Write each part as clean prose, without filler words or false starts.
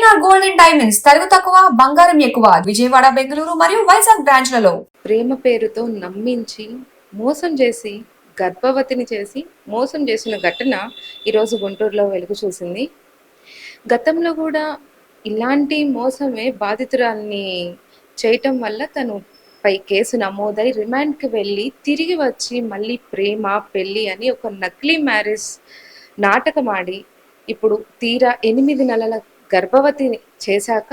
ANR gold and diamonds తరుగు తక్కువ బంగారం ఎక్కువ విజయవాడ బెంగళూరు మరియు వైజాగ్ బ్రాంచ్లలో ప్రేమ పేరుతో నమ్మించి మోసం చేసి గర్భవతిని చేసి మోసం చేసిన ఘటన ఈరోజు గుంటూరులో వెలుగు చూసింది. గతంలో కూడా ఇలాంటి మోసమే బాధితురాల్ని చేయటం వల్ల తను పై కేసు నమోదై రిమాండ్కి వెళ్ళి తిరిగి వచ్చి మళ్ళీ ప్రేమ పెళ్ళి అని ఒక నకిలీ మ్యారేజ్ నాటకం ఆడి ఇప్పుడు తీరా 8 నెలల గర్భవతిని చేశాక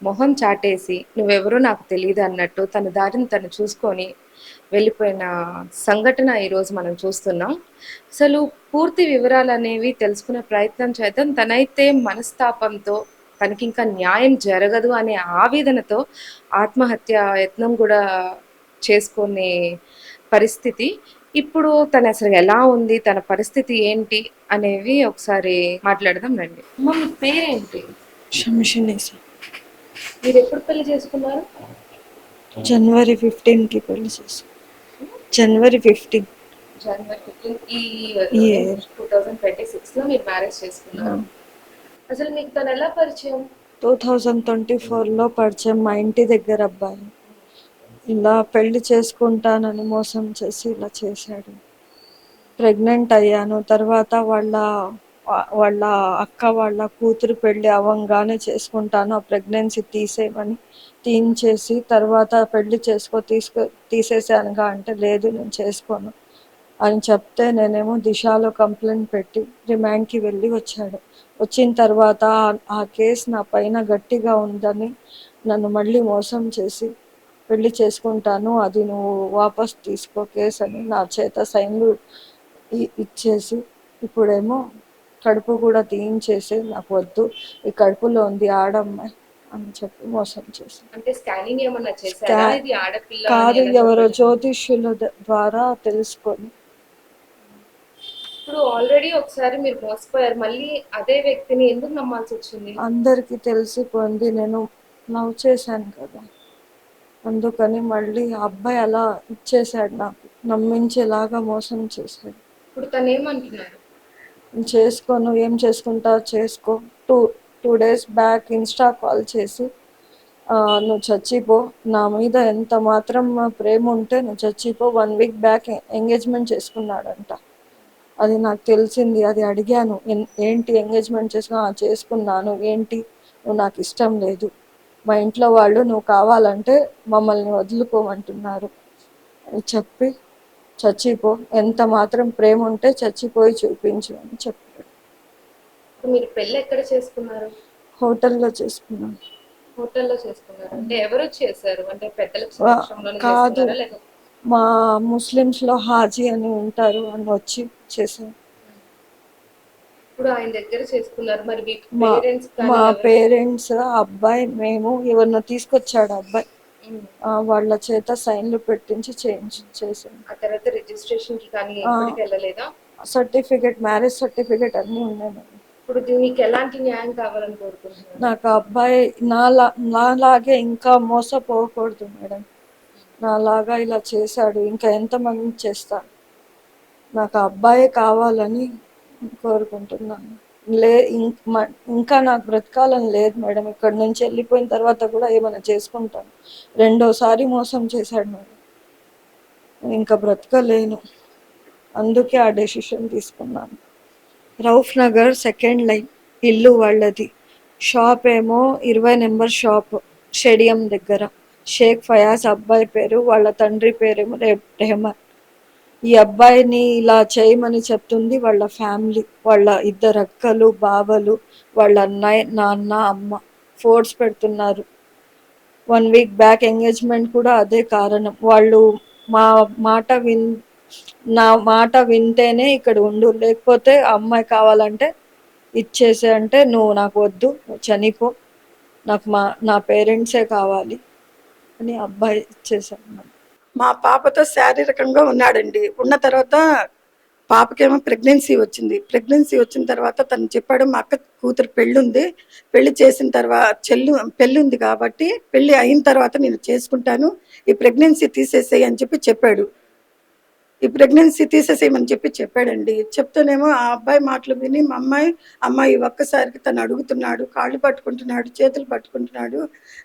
మొహం చాటేసి నువ్వెవరో నాకు తెలియదు అన్నట్టు తన దారిని తను చూసుకొని వెళ్ళిపోయిన సంఘటన ఈరోజు మనం చూస్తున్నాం. అసలు పూర్తి వివరాలు అనేవి తెలుసుకునే ప్రయత్నం చేద్దాం. తనైతే మనస్తాపంతో తనకి ఇంకా న్యాయం జరగదు అనే ఆవేదనతో ఆత్మహత్య యత్నం కూడా చేసుకునే పరిస్థితి. ఇప్పుడు తను అసలు ఎలా ఉంది, తన పరిస్థితి ఏంటి అనేవి ఒకసారి మాట్లాడదాం రండి. అమ్మ, మీ పేరేంటి? శంషినిసా. మీరు ఎప్పుడు పెళ్లి చేసుకున్నారు? జనవరి 15కి పెళ్లి చేసుకున్నాను. జనవరి 15. జనవరి 15 ఈ ఇయర్ 2026 లో మీరు మ్యారేజ్ చేసుకున్నారు. అసలు మీకు తను ఎలా పరిచయం? 2024లో పరిచయం. మా ఇంటి దగ్గర అబ్బాయి ఇలా పెళ్లి చేసుకుంటానని మోసం చేసి ఇలా చేశాడు. ప్రెగ్నెంట్ అయ్యాను. తర్వాత వాళ్ళ అక్క వాళ్ళ కూతురు పెళ్ళి అవ్వంగానే చేసుకుంటాను, ఆ ప్రెగ్నెన్సీ తీసేయమని తీయించేసి తర్వాత పెళ్లి తీసేసానుగా అంటే లేదు నేను చేసుకోను అని చెప్తే నేనేమో దిశలో కంప్లైంట్ పెట్టి రిమాండ్కి వెళ్ళి వచ్చాడు. వచ్చిన తర్వాత ఆ కేసు నా పైన గట్టిగా ఉందని నన్ను మళ్ళీ మోసం చేసి పెళ్లి చేసుకుంటాను, అది నువ్వు వాపస్ తీసుకో కేసు అని నా చేత సైన్లు ఇచ్చేసి ఇప్పుడేమో కడుపు కూడా తీయించేసి నాకు వద్దు, ఈ కడుపులో ఉంది ఆడమ్మాయి అని చెప్పి మోసం చేసి. అంటే స్కానింగ్ ఏమన్నా చేశారా? ఇది ఆడపిల్ల కాదు, అని ఎలా ఎవరో చెప్పారు? జ్యోతిష్యుల ద్వారా తెలుసుకొని. ఇప్పుడు ఆల్రెడీ ఒకసారి మీరు మోసపోయారు, మళ్ళీ అదే వ్యక్తిని ఎందుకు నమ్మాల్సి వచ్చింది? అందరికీ తెలిసిపోయింది నేను లవ్ చేశాను కదా, అందుకని మళ్ళీ ఆ అబ్బాయి అలా ఇచ్చేసాడు, నాకు నమ్మించేలాగా మోసం చేశాడు. ఇప్పుడు తను ఏమంటున్నారు? చేసుకోను, ఏం చేసుకుంటావు చేసుకో. Two two days back Insta call చేసి నువ్వు చచ్చిపో, నా మీద ఎంత మాత్రం ప్రేమ ఉంటే నువ్వు చచ్చిపో. 1 వీక్ బ్యాక్ ఎంగేజ్మెంట్ చేసుకున్నాడంట. అది నాకు తెలిసింది. అది అడిగాను, ఏంటి ఎంగేజ్మెంట్ చేసుకున్నాను ఏంటి, నువ్వు నాకు ఇష్టం లేదు, మా ఇంట్లో వాళ్ళు నువ్వు కావాలంటే మమ్మల్ని వదులుకోమంటున్నారు అని చెప్పి చచ్చిపో, ఎంత మాత్రం ప్రేమ ఉంటే చచ్చిపోయి చూపించు అని చెప్పాడు. మీరు పెళ్లి ఎక్కడ చేసుకున్నారు? హోటల్లో చేసుకున్నాను. హోటల్లో చేసుకున్నారు అంటే ఎవరు చేశారు? అంటే పెద్దల సమక్షంలోనే కాదు, చేసుకున్నారా లేక? మా ముస్లిమ్స్లో హాజీ అని ఉంటారు, అని వచ్చి చేశారు. ఇప్పుడు ఆయన దగ్గర చేసుకున్నారు. మరి మీ మా పేరెంట్స్ మా పేరెంట్స్, అబ్బాయి, మేము ఎవరినో తీసుకొచ్చాడు అబ్బాయి, వాళ్ళ చేత సైన్లు పెట్టించి చేసాను. ఆ తర్వాత రిజిస్ట్రేషన్ కి కానీ ఎక్కడికి వెళ్ళలేదా? సర్టిఫికెట్, మ్యారేజ్ సర్టిఫికెట్ అన్నీ ఉన్నాయి. ఇప్పుడు మీకు ఎలాంటి న్యాయం కావాలని కోరుకుంటున్నారు? నాకు అబ్బాయి నాలాగే ఇంకా మోసపోకూడదు మేడం. నాలాగా ఇలా చేశాడు, ఇంకా ఎంతమంది చేస్తాను. నాకు అబ్బాయే కావాలని కోరుకుంటున్నాను. ఇంకా నాకు బ్రతకాలని లేదు మేడం. ఇక్కడ నుంచి వెళ్ళిపోయిన తర్వాత కూడా ఏమైనా చేసుకుంటాను. 2వ సారి మోసం చేశాడు మేడం, ఇంకా బ్రతకలేను, అందుకే ఆ డెసిషన్ తీసుకున్నాను. రౌఫ్ నగర్ 2nd లైన్ ఇల్లు వాళ్ళది. షాప్ ఏమో 20 నెంబర్ షాప్, స్టేడియం దగ్గర. షేక్ ఫయాజ్ అబ్బాయి పేరు, వాళ్ళ తండ్రి పేరేమో రెహమాన్. ఈ అబ్బాయిని ఇలా చేయమని చెప్తుంది వాళ్ళ ఫ్యామిలీ, వాళ్ళ 2 అక్కలు, బావలు, వాళ్ళ అన్నయ్య, నాన్న, అమ్మ ఫోర్స్ పెడుతున్నారు. 1 వీక్ బ్యాక్ ఎంగేజ్మెంట్ కూడా అదే కారణం. వాళ్ళు మా మాట నా మాట వింటేనే ఇక్కడ ఉండు, లేకపోతే అమ్మాయి కావాలంటే ఇచ్చేసే, అంటే నువ్వు నాకు వద్దు, నువ్వు చనిపో, నాకు నా పేరెంట్సే కావాలి అని అబ్బాయి ఇచ్చేసాను. మా పాపతో శారీరకంగా ఉన్నాడండి. ఉన్న తర్వాత పాపకేమో ప్రెగ్నెన్సీ వచ్చిన తర్వాత తను చెప్పాడు, మా అక్క కూతురు పెళ్ళి పెళ్లి చేసిన తర్వాత పెళ్ళి ఉంది కాబట్టి పెళ్ళి అయిన తర్వాత నేను చేసుకుంటాను, ఈ ప్రెగ్నెన్సీ తీసేసేయి అని చెప్పాడు. ఈ ప్రెగ్నెన్సీ తీసేసేయమని చెప్పాడండి. చెప్తేనేమో ఆ అబ్బాయి మాటలు విని మా అమ్మాయి ఒక్కసారికి తను అడుగుతున్నాడు, కాళ్ళు పట్టుకుంటున్నాడు, చేతులు పట్టుకుంటున్నాడు.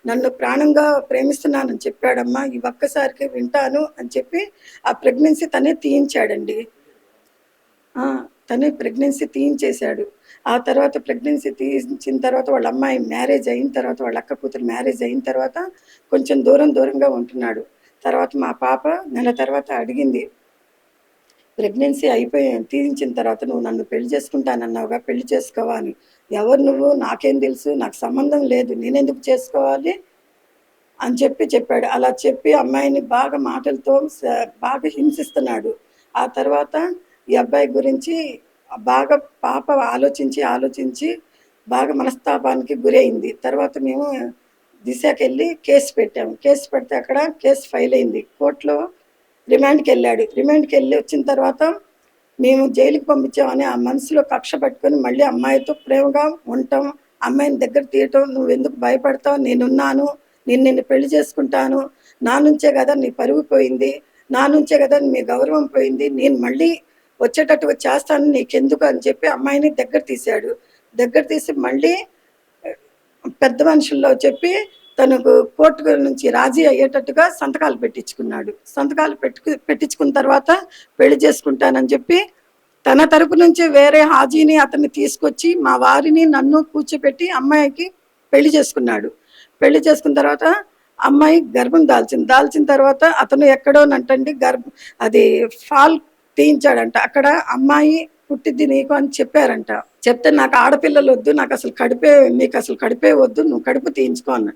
నన్ను ప్రాణంగా ప్రేమిస్తున్నానని చెప్పాడమ్మా. ఈ ఒక్కసారికి వింటాను అని చెప్పి ఆ ప్రెగ్నెన్సీ తనే తీయించాడండి. తనే ప్రెగ్నెన్సీ తీయించేశాడు. ఆ తర్వాత ప్రెగ్నెన్సీ తీయించిన తర్వాత వాళ్ళ అమ్మాయి మ్యారేజ్ అయిన తర్వాత, వాళ్ళ అక్క కూతురు మ్యారేజ్ అయిన తర్వాత కొంచెం దూరంగా ఉంటున్నాడు. తర్వాత మా పాప నెల తర్వాత అడిగింది, ప్రెగ్నెన్సీ తీయించిన తర్వాత నువ్వు నన్ను పెళ్లి చేసుకుంటానన్నావుగా, పెళ్లి చేసుకోవా అని. ఎవరు నువ్వు? నాకేం తెలుసు, నాకు సంబంధం లేదు, నేనెందుకు చేసుకోవాలి అని చెప్పాడు. అలా చెప్పి అమ్మాయిని బాగా మాటలతో బాగా హింసిస్తున్నాడు. ఆ తర్వాత ఈ అబ్బాయి గురించి బాగా పాప ఆలోచించి బాగా మనస్తాపానికి గురైంది. తర్వాత మేము దిశకెళ్ళి కేసు పెట్టాము. కేసు పెడితే అక్కడ కేసు ఫైల్ అయింది. కోర్టులో రిమాండ్కి వెళ్ళి వచ్చిన తర్వాత మేము జైలుకి పంపించామని ఆ మనసులో కక్ష పట్టుకొని మళ్ళీ అమ్మాయితో ప్రేమగా ఉండటం, అమ్మాయిని దగ్గర తీయటం. నువ్వెందుకు భయపడతావు, నేనున్నాను, నిన్ను పెళ్లి చేసుకుంటాను, నా నుంచే కదా నీ పరువు పోయింది, నా నుంచే కదా మీ గౌరవం పోయింది, నేను మళ్ళీ వచ్చేటట్టుగా చేస్తాను, నీకెందుకు అని చెప్పి అమ్మాయిని దగ్గర తీసి మళ్ళీ పెద్ద మనుషుల్లో చెప్పి తనకు కోర్టు నుంచి రాజీ అయ్యేటట్టుగా సంతకాలు పెట్టించుకున్నాడు. సంతకాలు పెట్టించుకున్న తర్వాత పెళ్లి చేసుకుంటానని చెప్పి తన తరపు నుంచి వేరే హాజీని అతన్ని తీసుకొచ్చి మా వారిని నన్ను కూర్చోపెట్టి అమ్మాయికి పెళ్లి చేసుకున్నాడు. పెళ్లి చేసుకున్న తర్వాత అమ్మాయి గర్భం దాల్చిన తర్వాత అతను ఎక్కడోనంటండి అది ఫాల్ తీయించాడంట. అక్కడ అమ్మాయి పుట్టిద్ది నీకు అని చెప్పారంట. చెప్తే నాకు ఆడపిల్లలు వద్దు, నీకు అసలు కడుపే వద్దు, నువ్వు కడుపు తీయించుకో అన్న.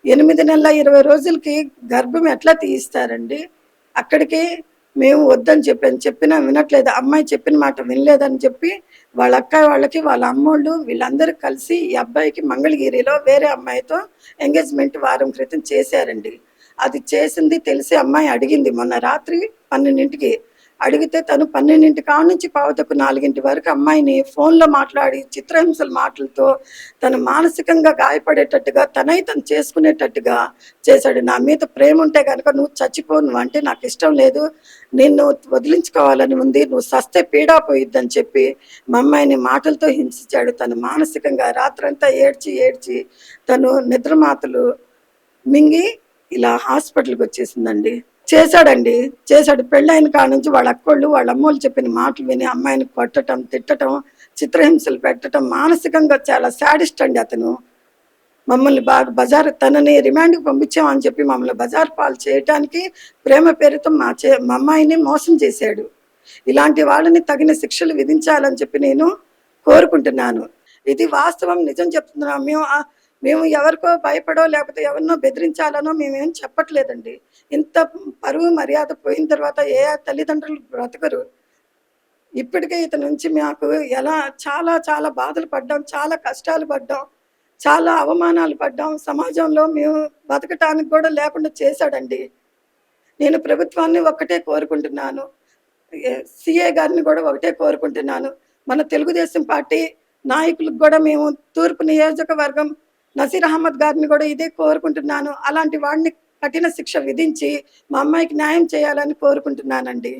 8 నెలల 20 రోజులకి గర్భం ఎట్లా తీయిస్తారండి? అక్కడికి మేము వద్దని చెప్పినా వినట్లేదు. అమ్మాయి చెప్పిన మాట వినలేదని చెప్పి వాళ్ళ అక్క వాళ్ళకి వాళ్ళ అమ్మోళ్ళు వీళ్ళందరూ కలిసి ఈ అబ్బాయికి మంగళగిరిలో వేరే అమ్మాయితో ఎంగేజ్మెంట్ వారం క్రితం చేశారండి. అది చేసింది తెలిసి అమ్మాయి అడిగింది మొన్న రాత్రి 12కి. అడిగితే తను 12 కాడ నుంచి పావుతకు 4 వరకు అమ్మాయిని ఫోన్లో మాట్లాడి చిత్రహింసల మాటలతో తను మానసికంగా గాయపడేటట్టుగా తను చేసుకునేటట్టుగా చేశాడు. నా మీద ప్రేమ ఉంటే కనుక నువ్వు చచ్చిపో, నువ్వు అంటే నాకు ఇష్టం లేదు, నిన్ను వదిలించుకోవాలని ఉంది, నువ్వు సస్తే పీడా పోయిద్దని చెప్పి మా అమ్మాయిని మాటలతో హింసించాడు. తను మానసికంగా రాత్రంతా ఏడ్చి తను నిద్రమాతలు మింగి ఇలా హాస్పిటల్కి వచ్చేసిందండి. చేశాడు. పెళ్ళైన కాడ నుంచి వాళ్ళ అక్కోళ్ళు వాళ్ళ అమ్మోళ్ళు చెప్పిన మాటలు విని అమ్మాయిని కొట్టడం, తిట్టడం, చిత్రహింసలు పెట్టడం, మానసికంగా చాలా శాడిస్ట్ అండి అతను. మమ్మల్ని బాగా తనని రిమాండ్కి పంపించామని చెప్పి మమ్మల్ని బజార్ పాలు చేయటానికి ప్రేమ పేరుతో మా అమ్మాయిని మోసం చేశాడు. ఇలాంటి వాళ్ళని తగిన శిక్షలు విధించాలని చెప్పి నేను కోరుకుంటున్నాను. ఇది వాస్తవం, నిజం చెప్తున్నాను. మేము ఎవరికో భయపడో లేకపోతే ఎవరినో బెదిరించాలనో మేమేం చెప్పట్లేదండి. ఇంత పరువు మర్యాద పోయిన తర్వాత ఏ తల్లిదండ్రులు బ్రతకరు. ఇప్పటికే ఇతని నుంచి మాకు చాలా బాధలు పడ్డాం, చాలా కష్టాలు పడ్డాం, చాలా అవమానాలు పడ్డాం. సమాజంలో మేము బతకటానికి కూడా లేకుండా చేశాడండి. నేను ప్రభుత్వాన్ని ఒక్కటే కోరుకుంటున్నాను, సిఏ గారిని కూడా ఒకటే కోరుకుంటున్నాను. మన తెలుగుదేశం పార్టీ నాయకులకు కూడా మేము తూర్పు నియోజకవర్గం నసీర్ అహ్మద్ గారిని కూడా ఇదే కోరుకుంటున్నాను. అలాంటి వాడిని కఠిన శిక్ష విధించి మా అమ్మాయికి న్యాయం చేయాలని కోరుకుంటున్నానండి.